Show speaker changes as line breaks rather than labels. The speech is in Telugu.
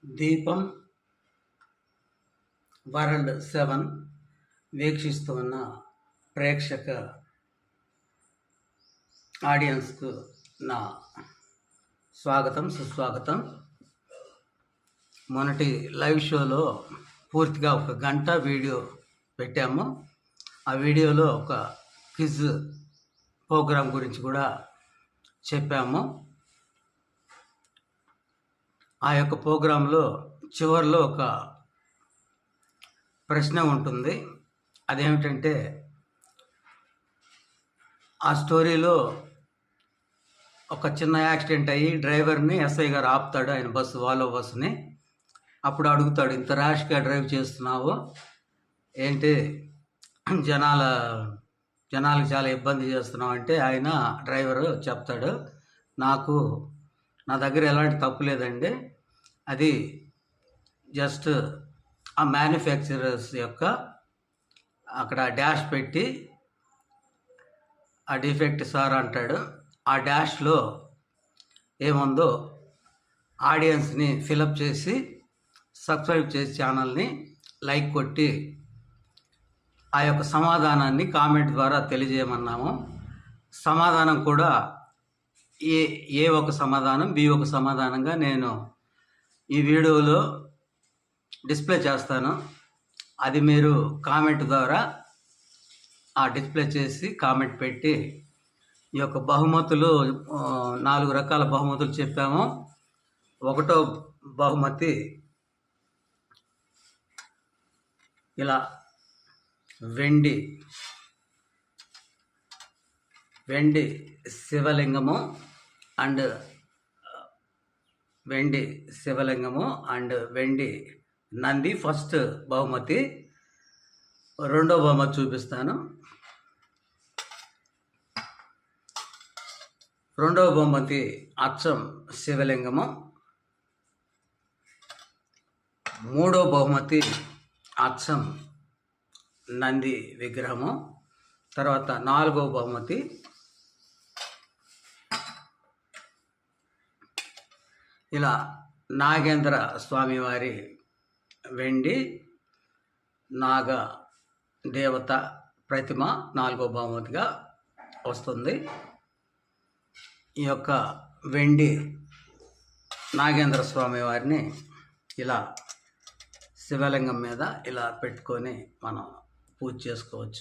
దీపం వరల్డ్ 7 వీక్షిస్తున్న ప్రేక్షక ఆడియన్స్కు నా స్వాగతం సుస్వాగతం. మొన్నటి లైవ్ షోలో పూర్తిగా 1 గంట వీడియో పెట్టాము. ఆ వీడియోలో ఒక క్విజ్ ప్రోగ్రాం గురించి కూడా చెప్పాము. ఆ యొక్క ప్రోగ్రాంలో చివరిలో ఒక ప్రశ్న ఉంటుంది. అదేమిటంటే, ఆ స్టోరీలో ఒక చిన్న యాక్సిడెంట్ అయ్యి డ్రైవర్ని ఎస్ఐ గారు ఆపుతాడు, ఆయన వాల్వో బస్సుని. అప్పుడు అడుగుతాడు, ఇంత ర్యాష్గా డ్రైవ్ చేస్తున్నావు ఏంటి, జనాలకు చాలా ఇబ్బంది చేస్తున్నావు అంటే, ఆయన డ్రైవరు చెప్తాడు, నా దగ్గర ఎలాంటి తప్పు లేదండి, అది జస్ట్ ఆ మ్యానుఫ్యాక్చరర్స్ యొక్క అక్కడ డాష్ పెట్టి ఆ డిఫెక్ట్ సార్ అంటాడు. ఆ డాష్లో ఏముందో ఆడియన్స్ని ఫిలప్ చేసి సబ్స్క్రైబ్ చేసి ఛానల్ని లైక్ కొట్టి ఆ యొక్క సమాధానాన్ని కామెంట్ ద్వారా తెలియజేయమన్నాము. సమాధానం కూడా ఏ ఒక సమాధానం బి ఒక సమాధానంగా నేను ఈ వీడియోలో డిస్ప్లే చేస్తాను. అది మీరు కామెంట్ ద్వారా ఆ డిస్ప్లే చేసి కామెంట్ పెట్టి ఈ యొక్క బహుమతులు 4 రకాల బహుమతులు చెప్పాము. 1వ బహుమతి ఇలా వెండి శివలింగము అండ్ వెండి నంది ఫస్ట్ బహుమతి. 2వ బహుమతి చూపిస్తాను. 2వ బహుమతి అచ్చం శివలింగము. 3వ బహుమతి అచ్చం నంది విగ్రహము. తర్వాత 4వ బహుమతి ఇలా నాగేంద్ర స్వామివారి వెండి నాగ దేవత ప్రతిమ 4వ బహుమతిగా వస్తుంది. ఈ యొక్క వెండి నాగేంద్ర స్వామి వారిని ఇలా శివలింగం మీద ఇలా పెట్టుకొని మనం పూజ చేసుకోవచ్చు.